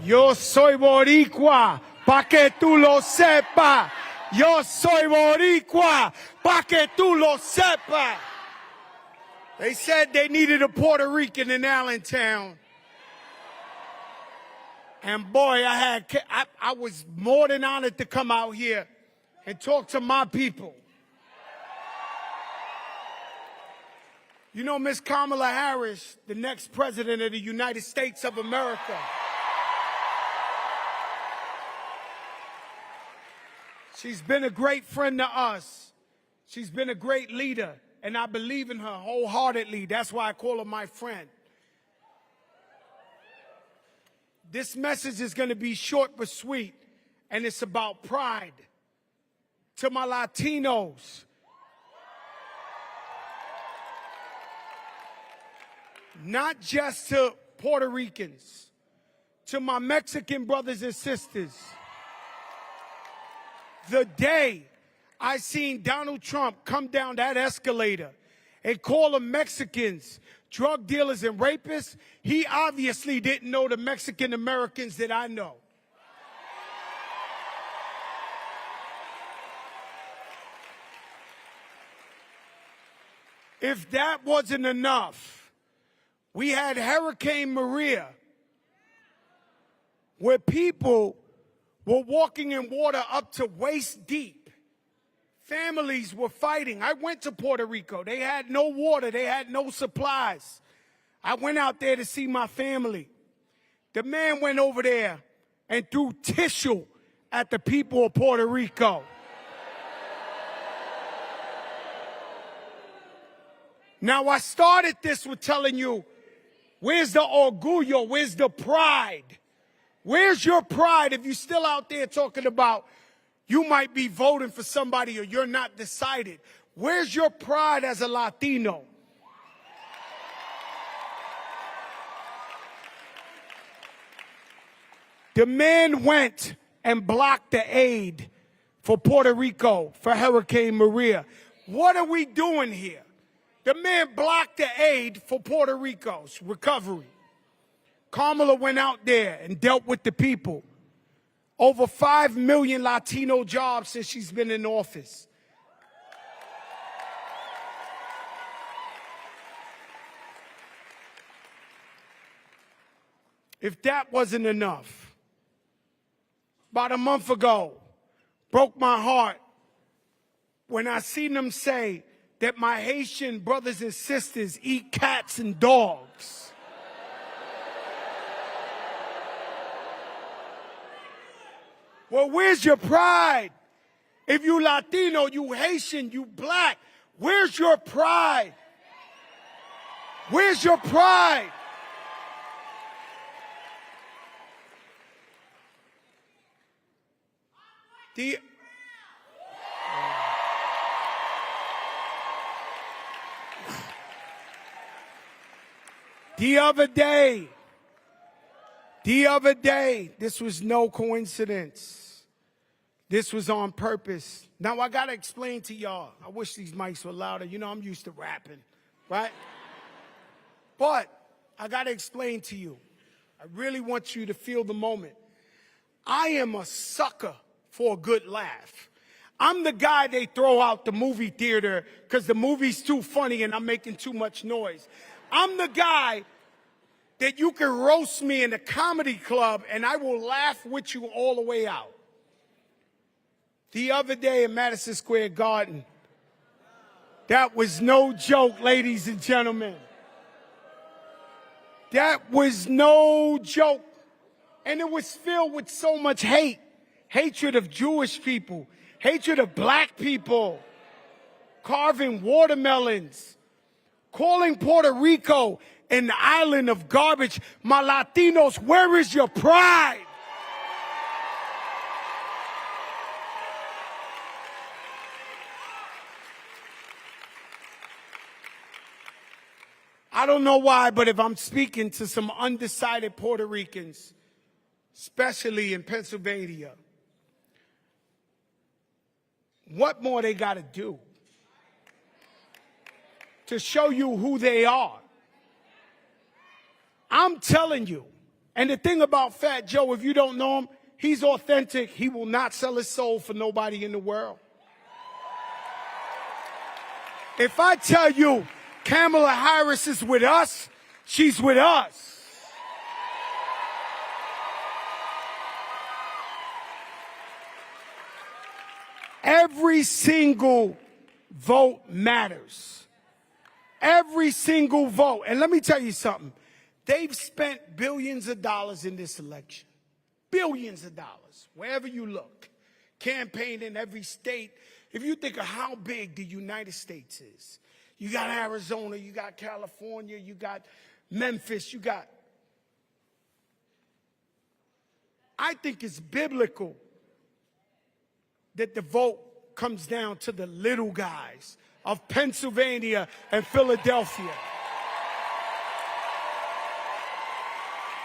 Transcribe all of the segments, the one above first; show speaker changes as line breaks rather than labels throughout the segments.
Yo soy boricua, pa' que tú lo sepas. Yo soy boricua, pa' que tú lo sepas. They said they needed a Puerto Rican in Allentown. And boy, I was more than honored to come out here and talk to my people. You know, Miss Kamala Harris, the next president of the United States of America. She's been a great friend to us. She's been a great leader, and I believe in her wholeheartedly. That's why I call her my friend. This message is going to be short but sweet, and it's about pride. To my Latinos, not just to Puerto Ricans, to my Mexican brothers and sisters. The day I seen Donald Trump come down that escalator and call them Mexicans drug dealers and rapists, he obviously didn't know the Mexican Americans that I know. If that wasn't enough, we had Hurricane Maria, where people were walking in water up to waist deep. Families were fighting. I went to Puerto Rico. They had no water. They had no supplies. I went out there to see my family. The man went over there and threw tissue at the people of Puerto Rico. Now, I started this with telling you, where's the orgullo? Where's the pride? Where's your pride if you're still out there talking about you might be voting for somebody or you're not decided? Where's your pride as a Latino? The man went and blocked the aid for Puerto Rico for Hurricane Maria. What are we doing here? The man blocked the aid for Puerto Rico's recovery. Kamala went out there and dealt with the people. Over 5 million Latino jobs since she's been in office. If that wasn't enough, about a month ago, broke my heart when I seen them say that my Haitian brothers and sisters eat cats and dogs. Well, where's your pride? If you Latino, you Haitian, you black, where's your pride? Where's your pride? The other day, this was no coincidence. This was on purpose. Now, I got to explain to y'all. I wish these mics were louder. You know, I'm used to rapping, right? But I got to explain to you. I really want you to feel the moment. I am a sucker for a good laugh. I'm the guy they throw out the movie theater because the movie's too funny and I'm making too much noise. I'm the guy that you can roast me in a comedy club and I will laugh with you all the way out. The other day in Madison Square Garden, that was no joke, ladies and gentlemen. That was no joke. And it was filled with so much hate. Hatred of Jewish people, hatred of black people, carving watermelons, calling Puerto Rico an island of garbage. My Latinos, where is your pride? I don't know why, but if I'm speaking to some undecided Puerto Ricans, especially in Pennsylvania, what more they got to do to show you who they are? I'm telling you, And the thing about Fat Joe, if you don't know him, he's authentic. He will not sell his soul for nobody in the world. If I tell you Kamala Harris is with us, she's with us. Every single vote matters. Every single vote. And let me tell you something. They've spent billions of dollars in this election. Billions of dollars, wherever you look. Campaign in every state. If you think of how big the United States is, you got Arizona, you got California, you got Memphis, you got... I think it's biblical that the vote comes down to the little guys of Pennsylvania and Philadelphia.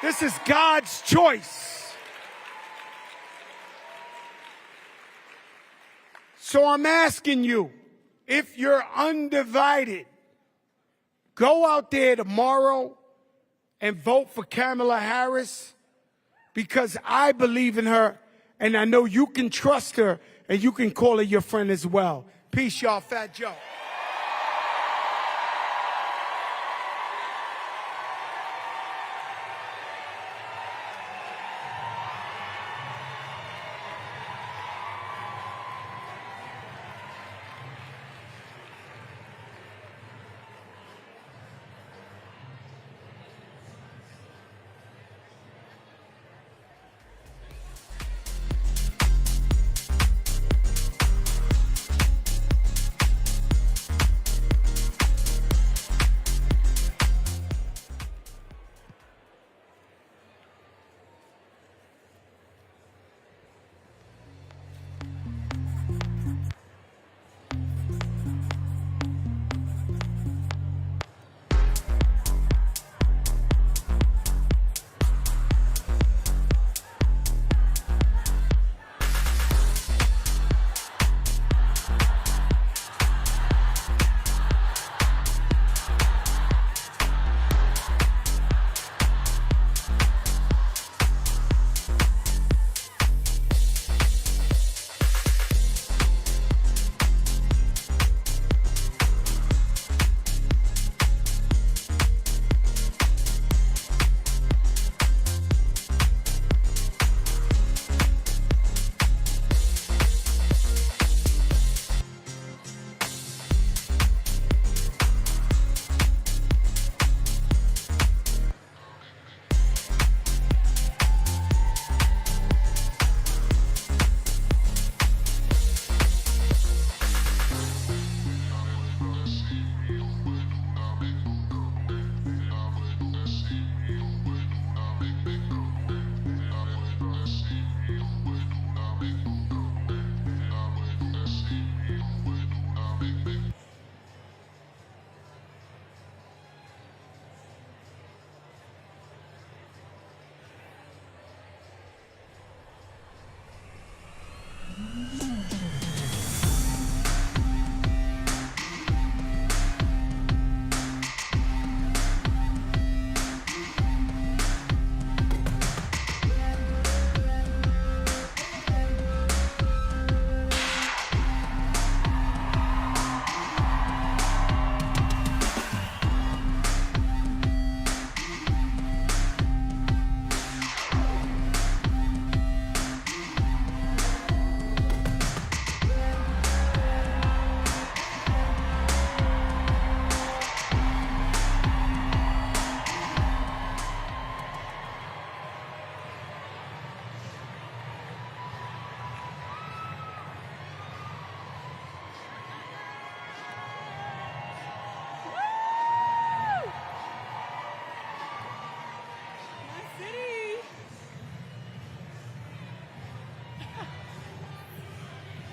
This is God's choice. So I'm asking you, if you're undivided, go out there tomorrow and vote for Kamala Harris, because I believe in her and I know you can trust her and you can call her your friend as well. Peace, y'all. Fat Joe.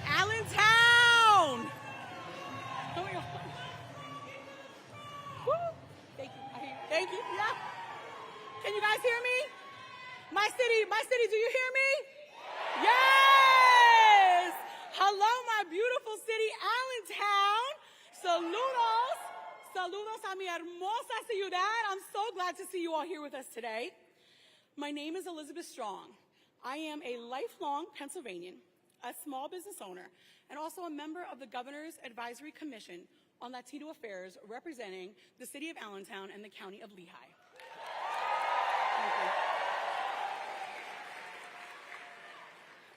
Allentown! Thank you. Thank you. Yeah. Can you guys hear me? My city, do you hear me? Yes! Hello, my beautiful city, Allentown. Saludos a mi hermosa ciudad. I'm so glad to see you all here with us today. My name is Elizabeth Strong. I am a lifelong Pennsylvanian, a small business owner, and also a member of the Governor's Advisory Commission on Latino Affairs representing the city of Allentown and the county of Lehigh. Thank you.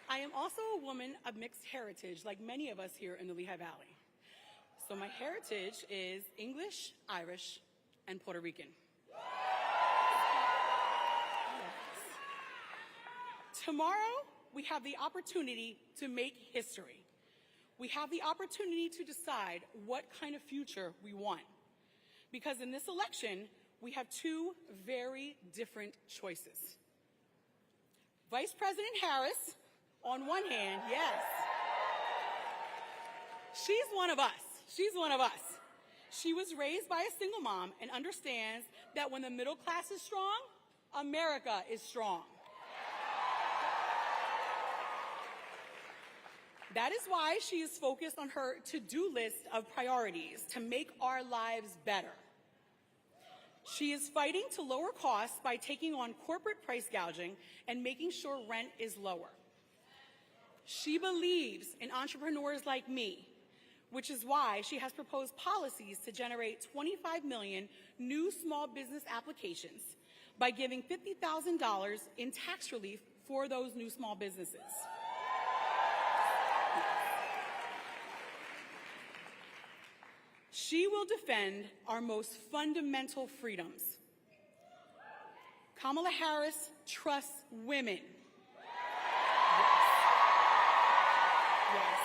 I am also a woman of mixed heritage, like many of us here in the Lehigh Valley. So my heritage is English, Irish, and Puerto Rican. Tomorrow, we have the opportunity to make history. We have the opportunity to decide what kind of future we want. Because in this election, we have two very different choices. Vice President Harris, on one hand, yes. She's one of us. She's one of us. She was raised by a single mom and understands that when the middle class is strong, America is strong. That is why she is focused on her to-do list of priorities to make our lives better. She is fighting to lower costs by taking on corporate price gouging and making sure rent is lower. She believes in entrepreneurs like me, which is why she has proposed policies to generate 25 million new small business applications by giving $50,000 in tax relief for those new small businesses. She will defend our most fundamental freedoms. Kamala Harris trusts women. Yes.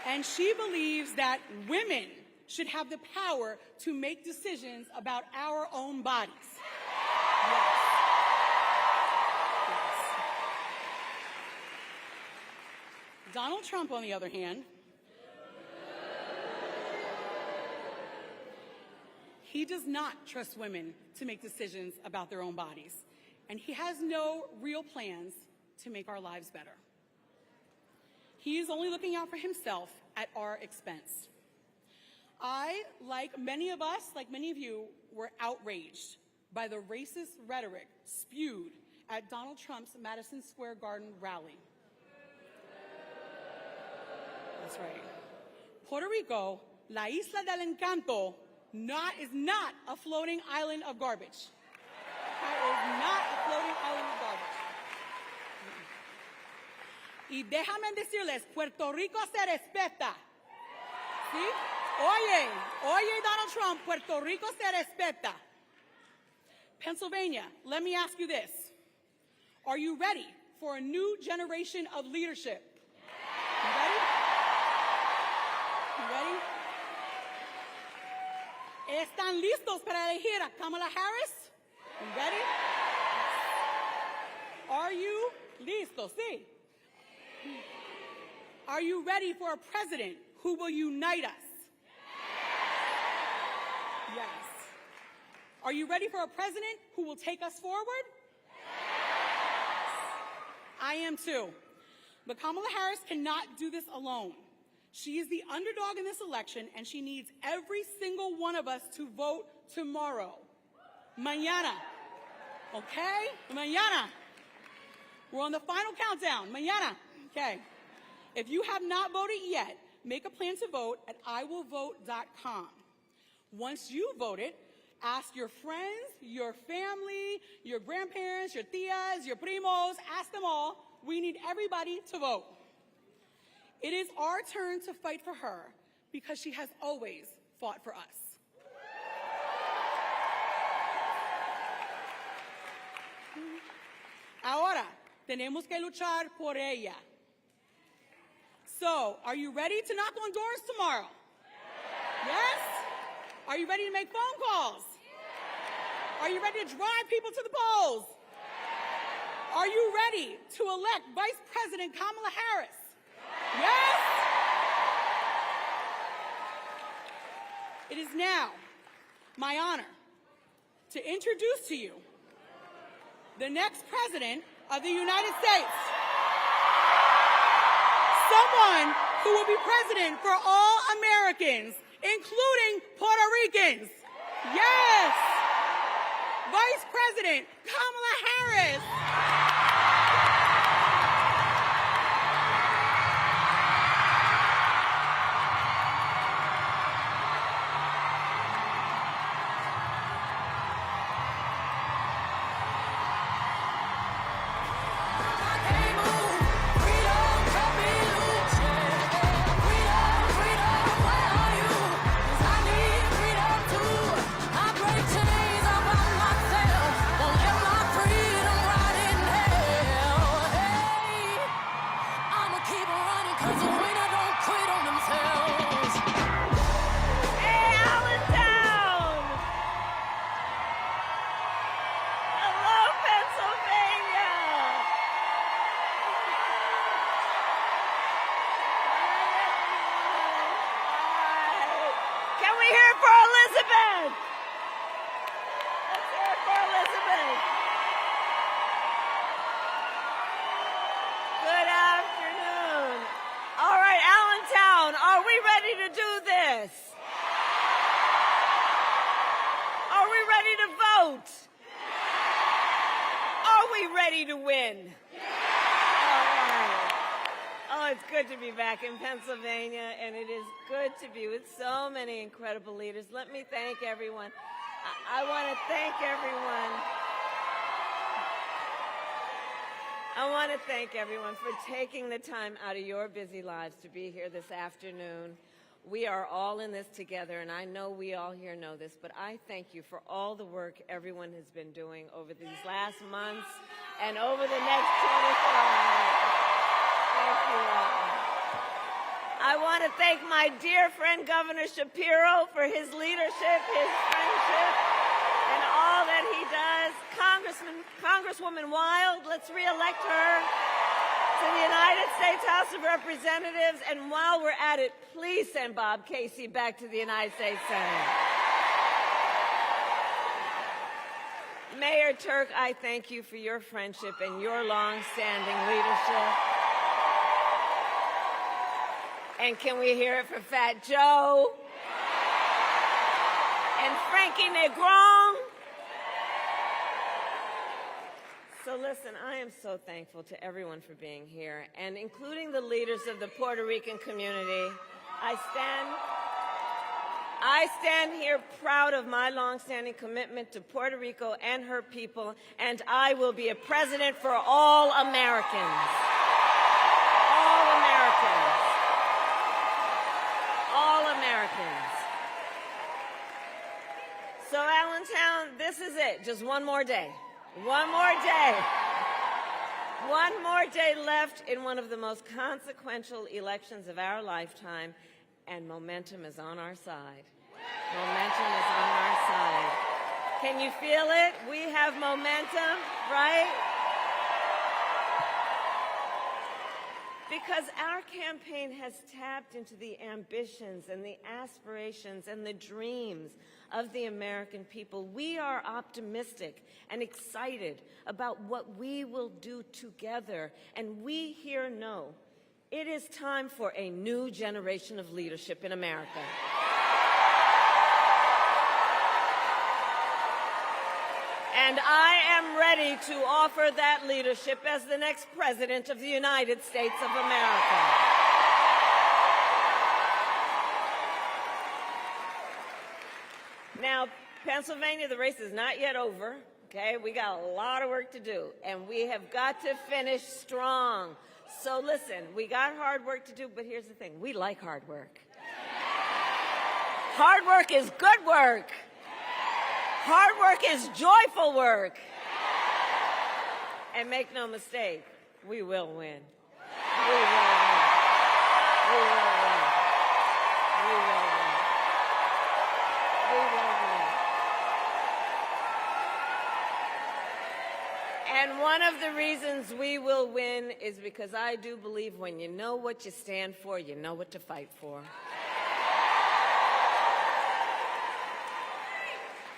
And she believes that women should have the power to make decisions about our own bodies. Yes. Yes. Donald Trump, on the other hand, he does not trust women to make decisions about their own bodies, and he has no real plans to make our lives better. He is only looking out for himself at our expense. I, like many of us, like many of you, were outraged by the racist rhetoric spewed at Donald Trump's Madison Square Garden rally. That's right. Puerto Rico, la isla del encanto, is not a floating island of garbage. That is not a floating island of garbage. Y déjame decirles, Puerto Rico se respeta. ¿Sí? Oye, Donald Trump, Puerto Rico se respeta. Pennsylvania, let me ask you this. Are you ready for a new generation of leadership? You ready? You ready? ¿Están listos para elegir a Kamala Harris? You ready? Are you listos? Sí. Are you ready for a president who will unite us? Yes. Are you ready for a president who will take us forward? I am too. But Kamala Harris cannot do this alone. She is the underdog in this election, and she needs every single one of us to vote tomorrow. Mañana. Okay? Mañana. We're on the final countdown. Mañana. Okay. If you have not voted yet, make a plan to vote at iwillvote.com. Once you voted, ask your friends, your family, your grandparents, your tias, your primos, ask them all. We need everybody to vote. It is our turn to fight for her because she has always fought for us. Ahora, tenemos que luchar por ella. So, are you ready to knock on doors tomorrow? Yes? Are you ready to make phone calls? Are you ready to drive people to the polls? Are you ready to elect Vice President Kamala Harris? Yes? It is now my honor to introduce to you the next President of the United States. Someone who will be President for all Americans, including Puerto Ricans. Yes! Vice President President, Kamala Harris. Hey, Allentown! Hello, Pennsylvania! Can we hear it for Elizabeth? Let's hear it for Elizabeth. Good afternoon. All right, Allentown, are we ready to do this? Are we ready to vote? Are we ready to win? All right. Oh, it's good to be back in Pennsylvania, and it is good to be with so many incredible leaders. Let me thank everyone. I want to thank everyone. I want to thank everyone for taking the time out of your busy lives to be here this afternoon. We are all in this together, and I know we all here know this, but I thank you for all the work everyone has been doing over these last months and over the next 24 hours. Thank you all. I want to thank my dear friend Governor Shapiro for his leadership, his friendship, and all that he does. Congresswoman Wild, let's reelect her to the United States House of Representatives. And while we're at it, please send Bob Casey back to the United States Senate. Mayor Turk, I thank you for your friendship and your long-standing leadership. And can we hear it for Fat Joe? And Frankie Negron? So listen, I am so thankful to everyone for being here, and including the leaders of the Puerto Rican community. I stand here proud of my longstanding commitment to Puerto Rico and her people, and I will be a president for all Americans. All Americans. All Americans. So Allentown, this is it. Just one more day. One more day. One more day left in one of the most consequential elections of our lifetime, and momentum is on our side. Momentum is on our side. Can you feel it? We have momentum, right? Because our campaign has tapped into the ambitions and the aspirations and the dreams of the American people. We are optimistic and excited about what we will do together, and we here know it is time for a new generation of leadership in America. And I am ready to offer that leadership as the next President of the United States of America. Now, Pennsylvania, the race is not yet over, okay? We got a lot of work to do, and we have got to finish strong. So listen, we got hard work to do, but here's the thing. We like hard work. Hard work is good work. Hard work is joyful work. And make no mistake, we will win. We will win. We will win. We will win. We will win. And one of the reasons we will win is because I do believe when you know what you stand for, you know what to fight for.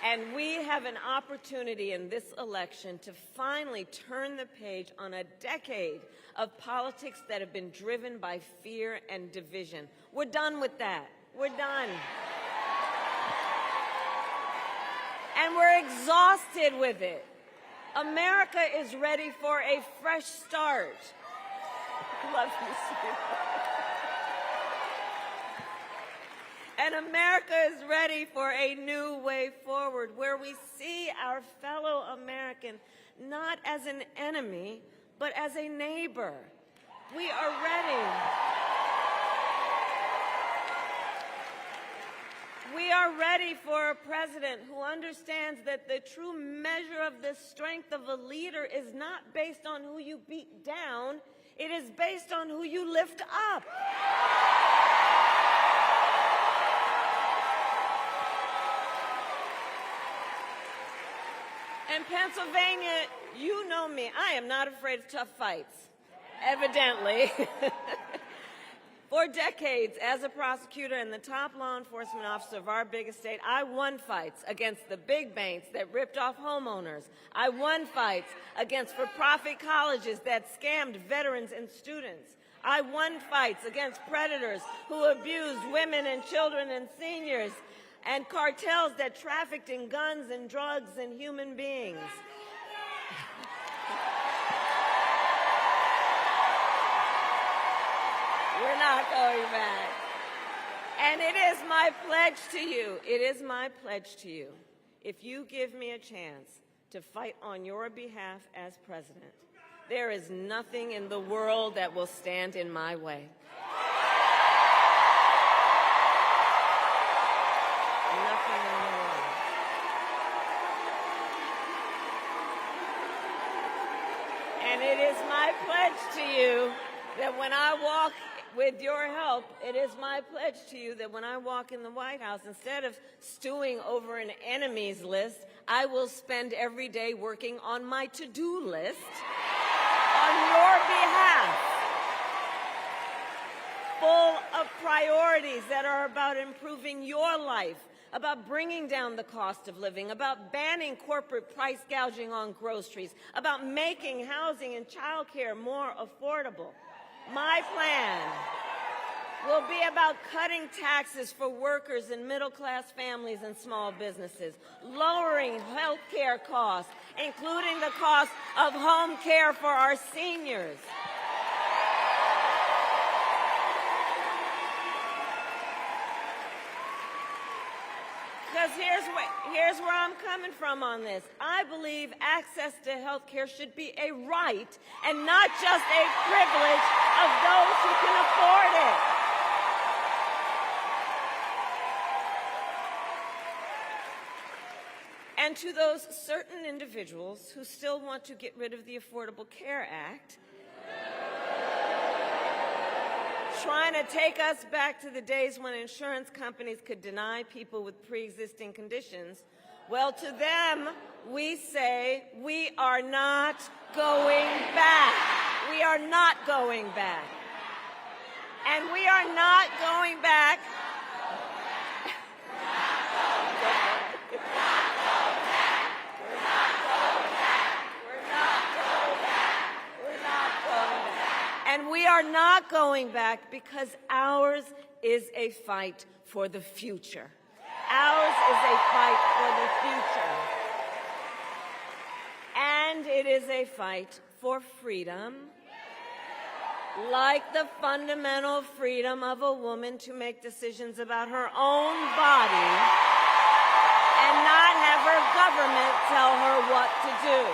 And we have an opportunity in this election to finally turn the page on a decade of politics that have been driven by fear and division. We're done with that. We're done. And we're exhausted with it.
America is ready for a fresh start. Love you, sweetheart. And America is ready for a new way forward where we see our fellow American not as an enemy, but as a neighbor. We are ready. We are ready for a president who understands that the true measure of the strength of a leader is not based on who you beat down, it is based on who you lift up. In Pennsylvania, you know me, I am not afraid of tough fights, evidently. For decades, as a prosecutor and the top law enforcement officer of our biggest state, I won fights against the big banks that ripped off homeowners. I won fights against for-profit colleges that scammed veterans and students. I won fights against predators who abused women and children and seniors, and cartels that trafficked in guns and drugs and human beings. We're not going back. And it is my pledge to you, if you give me a chance to fight on your behalf as president, there is nothing in the world that will stand in my way. Nothing in the world. And it is my pledge to you that when I walk, with your help, it is my pledge to you that when I walk in the White House, instead of stewing over an enemies list, I will spend every day working on my to-do list on your behalf, full of priorities that are about improving your life, about bringing down the cost of living, about banning corporate price gouging on groceries, about making housing and child care more affordable. My plan will be about cutting taxes for workers and middle-class families and small businesses, lowering health care costs, including the cost of home care for our seniors. Because here's where I'm coming from on this. I believe access to health care should be a right and not just a privilege of those who can afford it. And to those certain individuals who still want to get rid of the Affordable Care Act, trying to take us back to the days when insurance companies could deny people with pre-existing conditions, well, to them, we say we are not going back. We are not going back. And we are not going back. And we are not going back because ours is a fight for the future. Ours is a fight for the future. And it is a fight for freedom, like the fundamental freedom of a woman to make decisions about her own body and not have her government tell her what to do.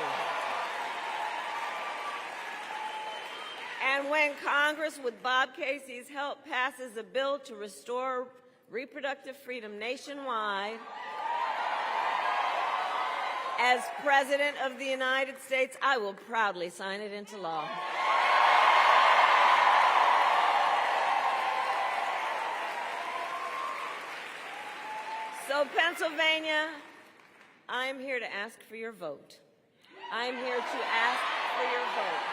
And when Congress, with Bob Casey's help, passes a bill to restore reproductive freedom nationwide, as President of the United States, I will proudly sign it into law. So, Pennsylvania, I'm here to ask for your vote. I'm here to ask for your vote.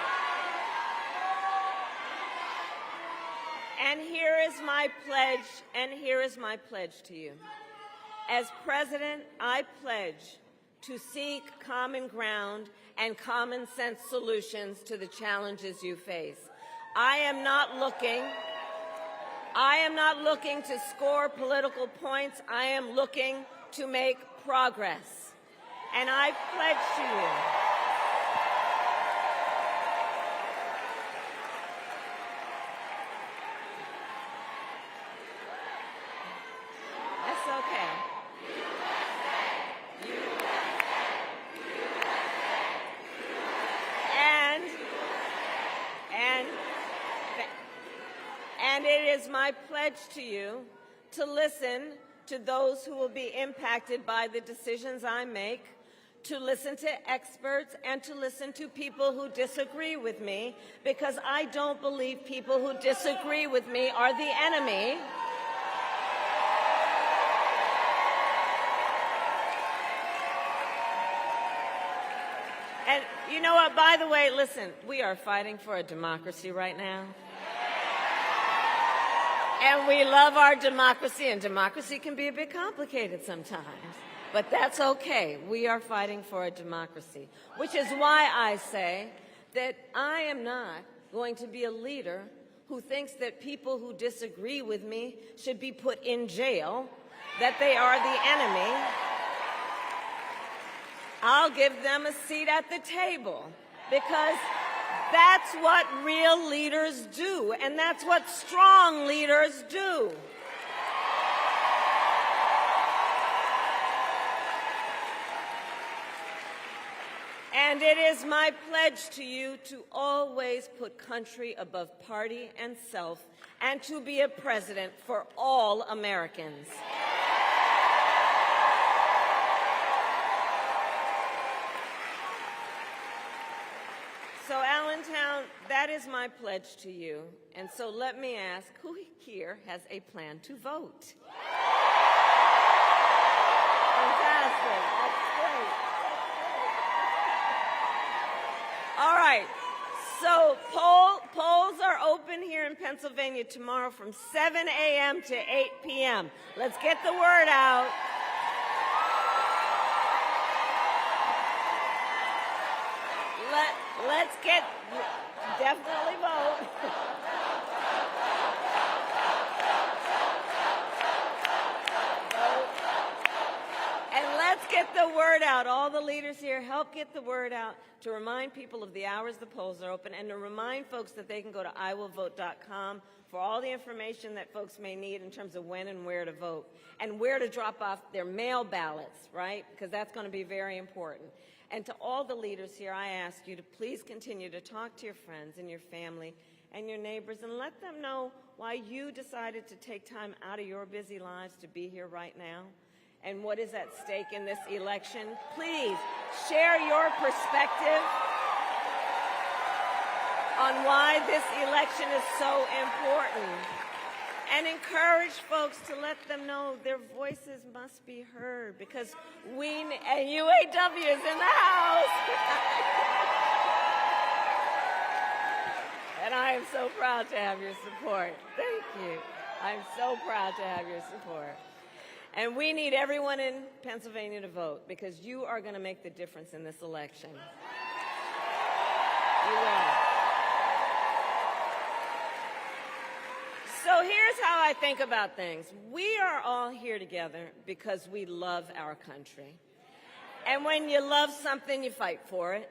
And here is my pledge to you. As president, I pledge to seek common ground and common sense solutions to the challenges you face. I am not looking to score political points. I am looking to make progress. And I pledge to you is my pledge to you to listen to those who will be impacted by the decisions I make, to listen to experts, and to listen to people who disagree with me, because I don't believe people who disagree with me are the enemy. And you know what, by the way, listen, we are fighting for a democracy right now. And we love our democracy, and democracy can be a bit complicated sometimes. But that's okay. We are fighting for a democracy, which is why I say that I am not going to be a leader who thinks that people who disagree with me should be put in jail, that they are the enemy. I'll give them a seat at the table, because that's what real leaders do, and that's what strong leaders do. And it is my pledge to you to always put country above party and self, and to be a president for all Americans. So, Allentown, that is my pledge to you. And so let me ask, who here has a plan to vote? Fantastic. That's great. All right. So polls are open here in Pennsylvania tomorrow from 7 a.m. to 8 p.m. Let's get the word out. Let's get, definitely vote. Vote. And let's get the word out. All the leaders here, help get the word out to remind people of the hours the polls are open, and to remind folks that they can go to iwillvote.com for all the information that folks may need in terms of when and where to vote, and where to drop off their mail ballots, right? Because that's going to be very important. And to all the leaders here, I ask you to please continue to talk to your friends and your family and your neighbors, and let them know why you decided to take time out of your busy lives to be here right now, and what is at stake in this election. Please share your perspective on why this election is so important, and encourage folks to let them know their voices must be heard, because and UAW is in the house. And I am so proud to have your support. Thank you. I'm so proud to have your support. And we need everyone in Pennsylvania to vote, because you are going to make the difference in this election. You will. So here's how I think about things. We are all here together because we love our country. And when you love something, you fight for it.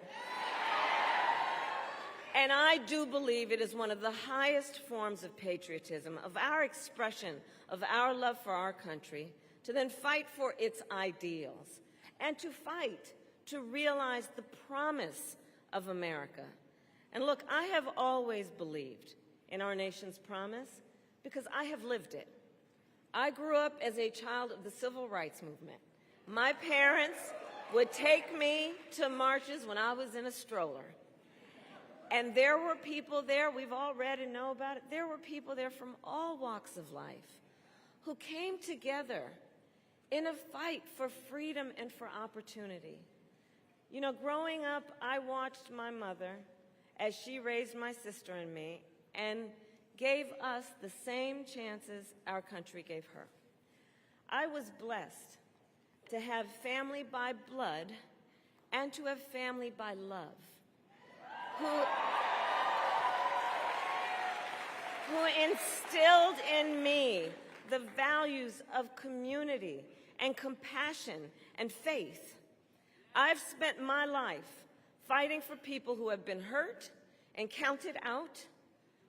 And I do believe it is one of the highest forms of patriotism, of our expression of our love for our country, to then fight for its ideals, and to fight to realize the promise of America. And look, I have always believed in our nation's promise, because I have lived it. I grew up as a child of the civil rights movement. My parents would take me to marches when I was in a stroller. And there were people there, we've all read and know about it, there were people there from all walks of life who came together in a fight for freedom and for opportunity. You know, growing up, I watched my mother as she raised my sister and me, and gave us the same chances our country gave her. I was blessed to have family by blood and to have family by love, who instilled in me the values of community and compassion and faith. I've spent my life fighting for people who have been hurt and counted out,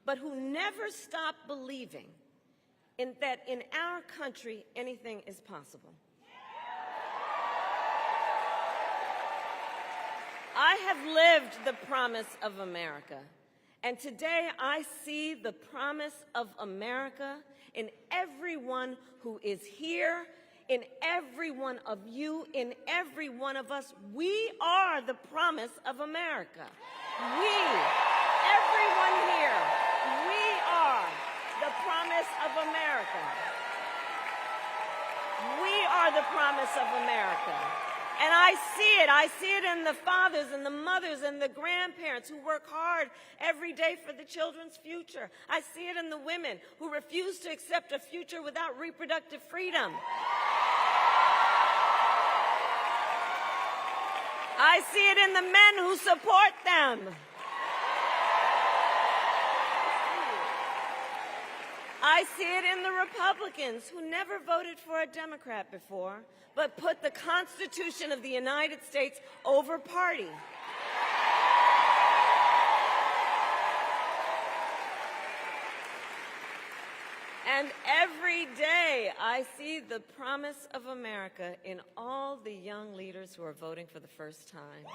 but who never stop believing that in our country anything is possible. I have lived the promise of America, And today I see the promise of America in everyone who is here, in every one of you, in every one of us. We are the promise of America. We, everyone here, we are the promise of America. We are the promise of America. And I see it in the fathers and the mothers and the grandparents who work hard every day for the children's future. I see it in the women who refuse to accept a future without reproductive freedom. I see it in the men who support them. I see it in the Republicans who never voted for a Democrat before, but put the Constitution of the United States over party. And every day I see the promise of America in all the young leaders who are voting for the first time. I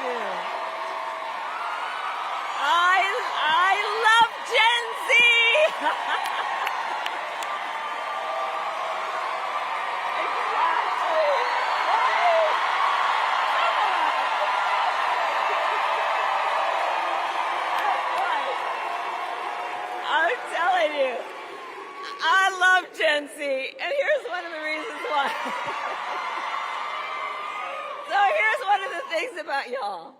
do. I love Gen Z! I'm telling you, I love Gen Z, and here's one of the reasons why. So here's one of the things about y'all.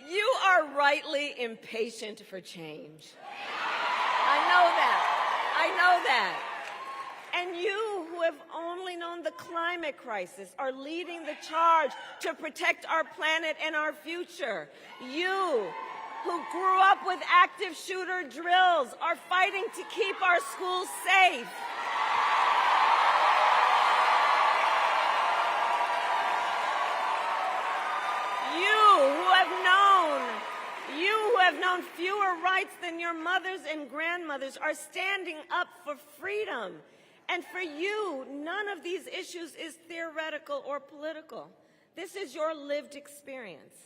You are rightly impatient for change. I know that. And you who have only known the climate crisis are leading the charge to protect our planet and our future. You who grew up with active shooter drills are fighting to keep our schools safe. You who have known fewer rights than your mothers and grandmothers are standing up for freedom. And for you, none of these issues is theoretical or political. This is your lived experience.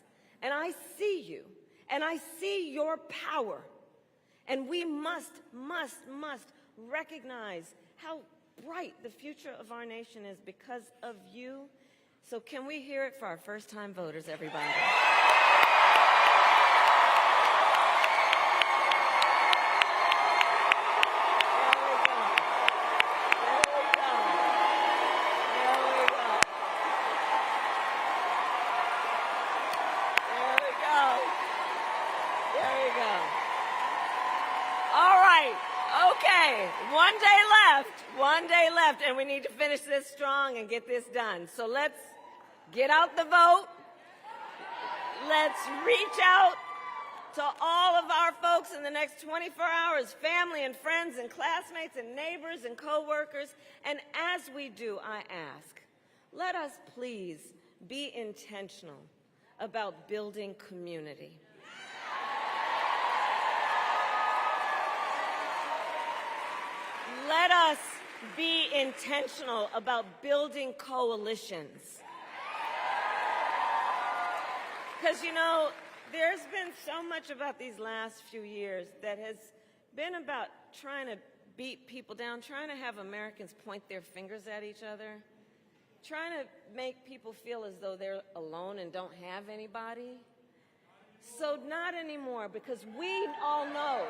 And I see you, and I see your power. And we must recognize how bright the future of our nation is because of you. So can we hear it for our first-time voters, everybody? One day left, and we need to finish this strong and get this done. So let's get out the vote. Let's reach out to all of our folks in the next 24 hours, family and friends and classmates and neighbors and coworkers. And as we do, I ask, let us please be intentional about building community. Let us be intentional about building coalitions. Because, you know, there's been so much about these last few years that has been about trying to beat people down, trying to have Americans point their fingers at each other, trying to make people feel as though they're alone and don't have anybody. So not anymore, because we all know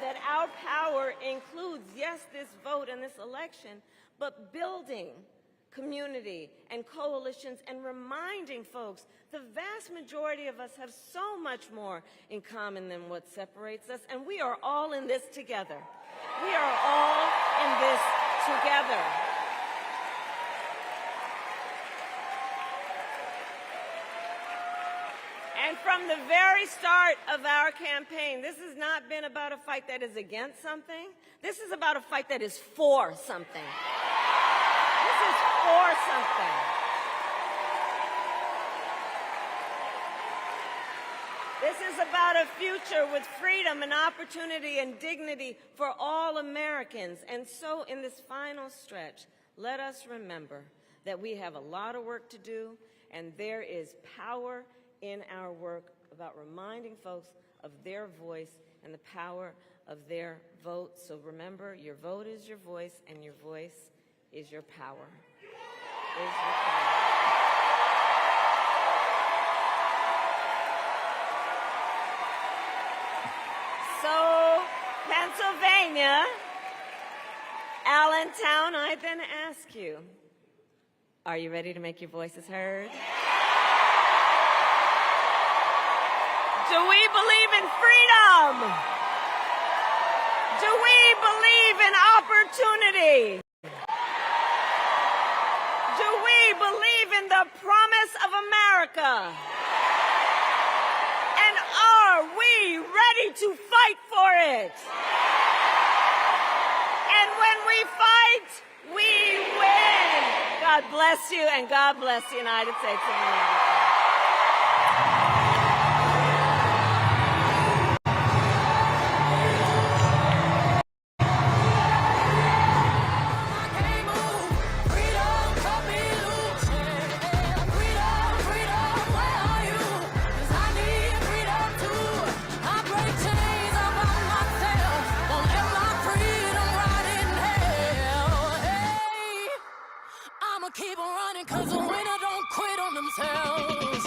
that our power includes, yes, this vote and this election, but building community and coalitions and reminding folks the vast majority of us have so much more in common than what separates us, and we are all in this together. We are all in this together. And from the very start of our campaign, this has not been about a fight that is against something. This is about a fight that is for something. This is for something. This is about a future with freedom and opportunity and dignity for all Americans. And so in this final stretch, let us remember that we have a lot of work to do, and there is power in our work about reminding folks of their voice and the power of their vote. So remember, your vote is your voice, and your voice is your power. Is your power. So, Pennsylvania, Allentown, I then ask you, are you ready to make your voices heard? Do we believe in freedom? Do we believe in opportunity? Do we believe in the promise of America? And are we ready to fight for it? And when we fight, we win. God bless you, and God bless the United States of America.
Keep on running, 'cause the winner don't quit on themselves.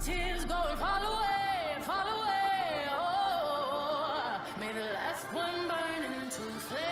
Tears going far away, far away. Oh, may the last one burn into flame.